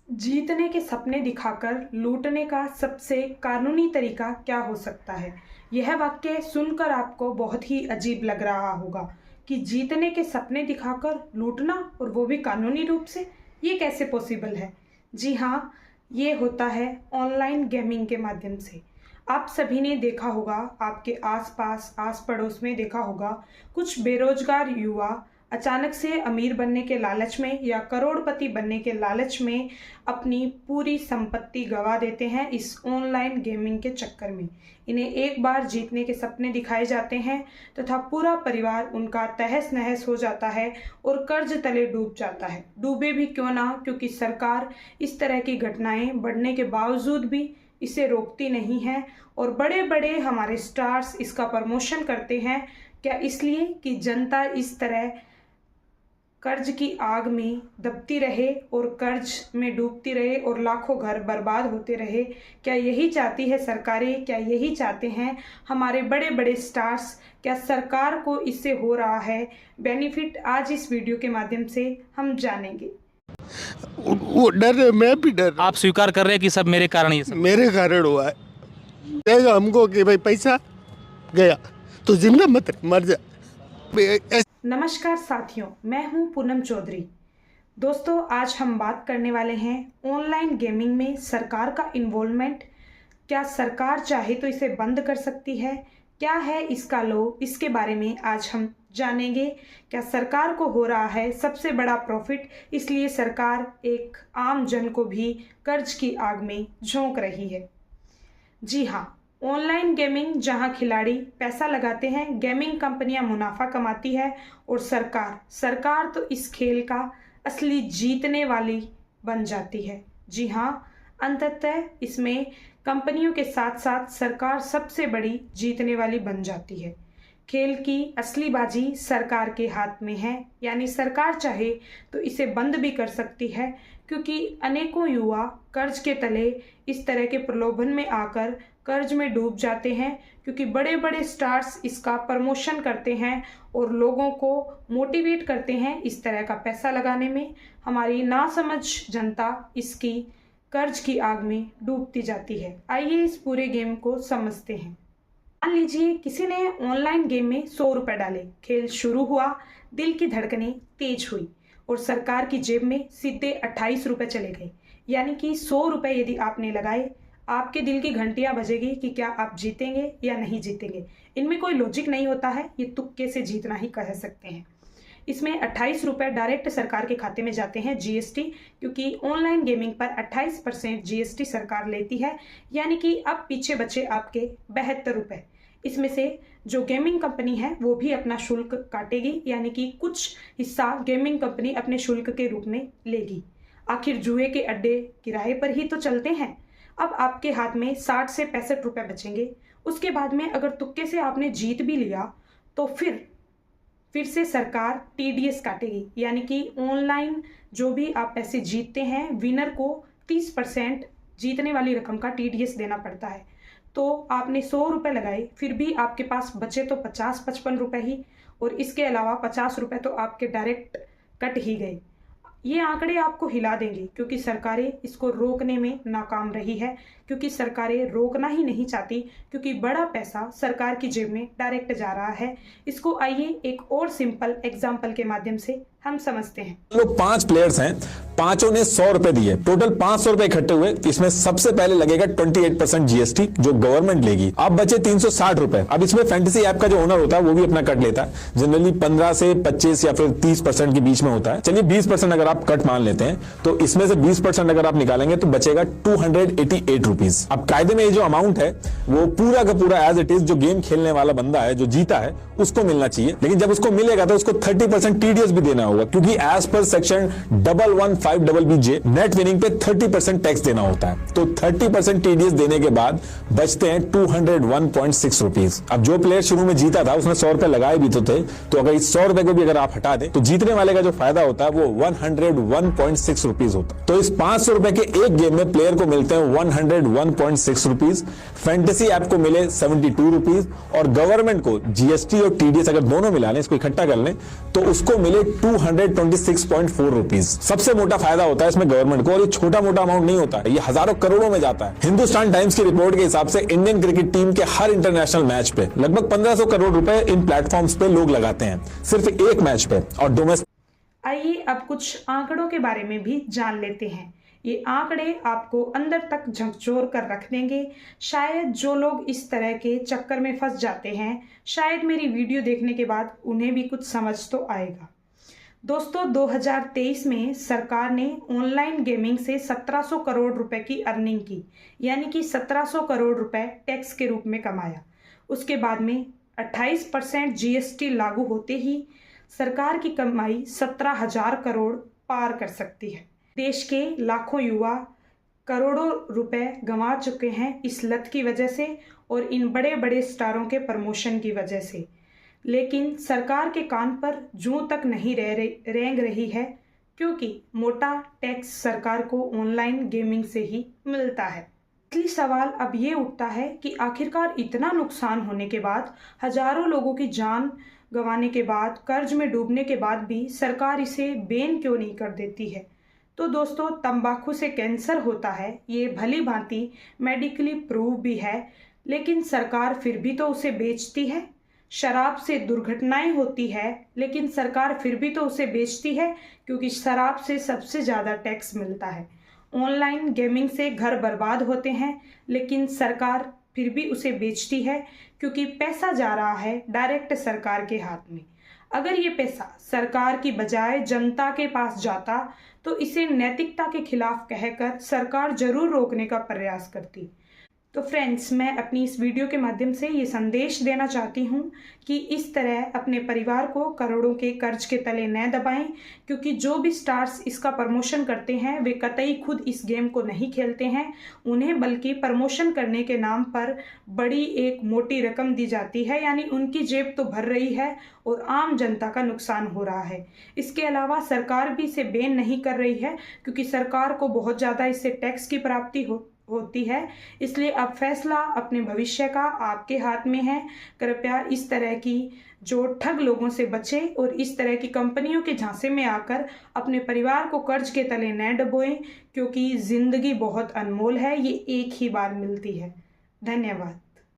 जीतने के सपने दिखाकर लूटने का सबसे कानूनी तरीका क्या हो सकता है? यह वाक्य सुनकर आपको बहुत ही अजीब लग रहा होगा कि जीतने के सपने दिखाकर लूटना, और वो भी कानूनी रूप से, ये कैसे पॉसिबल है? जी हाँ, ये होता है ऑनलाइन गेमिंग के माध्यम से। आप सभी ने देखा होगा, आपके आसपास आस पड़ोस में देखा होगा, कुछ बेरोजगार युवा अचानक से अमीर बनने के लालच में या करोड़पति बनने के लालच में अपनी पूरी संपत्ति गंवा देते हैं इस ऑनलाइन गेमिंग के चक्कर में। इन्हें एक बार जीतने के सपने दिखाए जाते हैं तथा पूरा परिवार उनका तहस नहस हो जाता है और कर्ज तले डूब जाता है। डूबे भी क्यों ना, क्योंकि सरकार इस तरह की घटनाएं बढ़ने के बावजूद भी इसे रोकती नहीं है और बड़े बड़े हमारे स्टार्स इसका प्रमोशन करते हैं। क्या इसलिए कि जनता इस तरह कर्ज की आग में दबती रहे और कर्ज में डूबती रहे और लाखों घर बर्बाद होते रहे? क्या यही चाहती है सरकारें? क्या यही चाहते हैं हमारे बड़े बड़े स्टार्स? क्या सरकार को इससे हो रहा है बेनिफिट? आज इस वीडियो के माध्यम से हम जानेंगे। वो डर है, मैं भी डर। आप स्वीकार कर रहे हैं कि सब मेरे कारण ये सब मेरे कारण हुआ है। कहेगा हमको कि भाई पैसा गया तो जिंदा मत रह, मर जा। नमस्कार साथियों, मैं हूं पूनम चौधरी। दोस्तों, आज हम बात करने वाले हैं ऑनलाइन गेमिंग में सरकार का इन्वॉल्वमेंट। क्या सरकार चाहे तो इसे बंद कर सकती है? क्या है इसका लॉ? इसके बारे में आज हम जानेंगे। क्या सरकार को हो रहा है सबसे बड़ा प्रॉफिट, इसलिए सरकार एक आम जन को भी कर्ज की आग में झोंक रही है? जी हाँ, ऑनलाइन गेमिंग जहां खिलाड़ी पैसा लगाते हैं, गेमिंग कंपनियां मुनाफा कमाती है और सरकार तो इस खेल का असली जीतने वाली बन जाती है। जी हाँ, अंततः इसमें कंपनियों के साथ साथ सरकार सबसे बड़ी जीतने वाली बन जाती है। खेल की असली बाजी सरकार के हाथ में है, यानी सरकार चाहे तो इसे बंद भी कर सकती है, क्योंकि अनेकों युवा कर्ज के तले इस तरह के प्रलोभन में आकर कर्ज में डूब जाते हैं, क्योंकि बड़े बड़े स्टार्स इसका प्रमोशन करते हैं और लोगों को मोटिवेट करते हैं इस तरह का पैसा लगाने में। हमारी नासमझ जनता इसकी कर्ज की आग में डूबती जाती है। आइए इस पूरे गेम को समझते हैं। मान लीजिए किसी ने ऑनलाइन गेम में 100 रुपए डाले, खेल शुरू हुआ, दिल की धड़कनें तेज हुई और सरकार की जेब में सीधे 28 रुपए चले गए। यानी कि 100 रुपए यदि आपने लगाए, आपके दिल की घंटियां बजेगी कि क्या आप जीतेंगे या नहीं जीतेंगे। इनमें कोई लॉजिक नहीं होता है, ये तुक्के से जीतना ही कह सकते हैं। इसमें 28 रुपए डायरेक्ट सरकार के खाते में जाते हैं, जीएसटी, क्योंकि ऑनलाइन गेमिंग पर 28% जीएसटी सरकार लेती है। यानी कि अब पीछे बचे आपके 72 रुपए। इसमें से जो गेमिंग कंपनी है वो भी अपना शुल्क काटेगी, यानी कि कुछ हिस्सा गेमिंग कंपनी अपने शुल्क के रूप में लेगी। आखिर जुए के अड्डे किराए पर ही तो चलते हैं। अब आपके हाथ में 60 से 65 रुपए बचेंगे। उसके बाद में अगर तुक्के से आपने जीत भी लिया तो फिर से सरकार टीडीएस काटेगी, यानी कि ऑनलाइन जो भी आप पैसे जीतते हैं, विनर को 30% जीतने वाली रकम का टीडीएस देना पड़ता है। तो आपने 100 रुपये लगाए, फिर भी आपके पास बचे तो 50-55 रुपये ही, और इसके अलावा 50 रुपये तो आपके डायरेक्ट कट ही गए। ये आंकड़े आपको हिला देंगे, क्योंकि सरकारें इसको रोकने में नाकाम रही है, क्योंकि सरकारें रोकना ही नहीं चाहती, क्योंकि बड़ा पैसा सरकार की जेब में डायरेक्ट जा रहा है। इसको आइए एक और सिंपल एग्जांपल के माध्यम से हम समझते हैं। लोग 5 प्लेयर्स हैं, पांचों ने 100 रुपए दिए, टोटल 500 रुपए इकट्ठे हुए। इसमें सबसे पहले लगेगा 28% जीएसटी जो गवर्नमेंट लेगी। अब बचे 360 रुपए। अब इसमें फैंटेसी ऐप का जो ओनर होता है वो भी अपना कट लेता है। जनरली 15 से 25 या फिर 30% के बीच में होता है। चलिए 20% अगर आप कट मान लेते हैं, तो इसमें से 20% अगर आप निकालेंगे तो बचेगा 288 रुपीज। अब कायदे में ये जो अमाउंट है वो पूरा का पूरा एज इट इज जो गेम खेलने वाला बंदा है, जो जीता है, उसको मिलना चाहिए। लेकिन जब उसको मिलेगा तो उसको 30% टीडीएस भी देना होगा, क्योंकि as per section 115BJ net winning पे 30% टैक्स देना होता है। तो 30% टीडीएस देने के बाद बचते हैं 201.6 रुपीज। अब जो प्लेयर शुरू में जीता था उसने 100 रुपए लगाए भी तो थे, तो अगर इस 100 रुपए को भी अगर आप हटा दें तो जीतने वाले का जो फायदा होता है वो 101.6 रुपीज होता है। तो इस 500 रुपए के एक गेम में प्लेयर को मिलते हैं 101.6 रुपीज, फैंटेसी ऐप को मिले 72 रुपीज और गवर्नमेंट को जीएसटी और टीडीएस अगर दोनों मिला लें, इसको इकट्ठा कर लें, तो उसको मिले 226.4 रुपीज। सबसे मोटा फायदा होता है इसमें गवर्नमेंट को, और ये छोटा मोटा अमाउंट नहीं होता है, ये हजारों करोड़ों में जाता है। हिंदुस्तान टाइम्स की रिपोर्ट के हिसाब से इंडियन क्रिकेट टीम के हर इंटरनेशनल मैच पे लगभग 1500 करोड़ रुपए इन प्लेटफॉर्म्स पे लोग लगाते हैं, सिर्फ एक मैच पे। और डोमेस्टिक आइए अब कुछ आंकड़ों के बारे में भी जान लेते हैं। ये आंकड़े आपको अंदर तक झकझोर कर रख देंगे। शायद जो लोग इस तरह के चक्कर में फंस जाते हैं, शायद मेरी वीडियो देखने के बाद उन्हें भी कुछ समझ तो आएगा। दोस्तों, 2023 में सरकार ने ऑनलाइन गेमिंग से 1700 करोड़ रुपए की अर्निंग की, यानी कि 1700 करोड़ रुपए टैक्स के रूप में कमाया। उसके बाद में 28% जीएसटी लागू होते ही सरकार की कमाई 17,000 करोड़ पार कर सकती है। देश के लाखों युवा करोड़ों रुपए गंवा चुके हैं इस लत की वजह से और इन बड़े बड़े स्टारों के प्रमोशन की वजह से। लेकिन सरकार के कान पर जूं तक नहीं रेंग रही है, क्योंकि मोटा टैक्स सरकार को ऑनलाइन गेमिंग से ही मिलता है। असली सवाल अब ये उठता है कि आखिरकार इतना नुकसान होने के बाद, हजारों लोगों की जान गंवाने के बाद, कर्ज में डूबने के बाद भी सरकार इसे बैन क्यों नहीं कर देती है। तो दोस्तों, तंबाकू से कैंसर होता है, ये भली भांति मेडिकली प्रूव भी है, लेकिन सरकार फिर भी तो उसे बेचती है। शराब से दुर्घटनाएं होती है, लेकिन सरकार फिर भी तो उसे बेचती है, क्योंकि शराब से सबसे ज़्यादा टैक्स मिलता है। ऑनलाइन गेमिंग से घर बर्बाद होते हैं, लेकिन सरकार फिर भी उसे बेचती है, क्योंकि पैसा जा रहा है डायरेक्ट सरकार के हाथ में। अगर ये पैसा सरकार की बजाय जनता के पास जाता तो इसे नैतिकता के खिलाफ कहकर सरकार जरूर रोकने का प्रयास करती। तो फ्रेंड्स, मैं अपनी इस वीडियो के माध्यम से ये संदेश देना चाहती हूँ कि इस तरह अपने परिवार को करोड़ों के कर्ज के तले न दबाएं, क्योंकि जो भी स्टार्स इसका प्रमोशन करते हैं वे कतई खुद इस गेम को नहीं खेलते हैं। उन्हें बल्कि प्रमोशन करने के नाम पर बड़ी एक मोटी रकम दी जाती है, यानी उनकी जेब तो भर रही है और आम जनता का नुकसान हो रहा है। इसके अलावा सरकार भी इसे बैन नहीं कर रही है, क्योंकि सरकार को बहुत ज़्यादा इससे टैक्स की प्राप्ति होती है। इसलिए अब फैसला अपने भविष्य का आपके हाथ में है। कृपया इस तरह की जो ठग लोगों से बचें और इस तरह की कंपनियों के झांसे में आकर अपने परिवार को कर्ज के तले न डुबोएं, क्योंकि जिंदगी बहुत अनमोल है, ये एक ही बार मिलती है। धन्यवाद।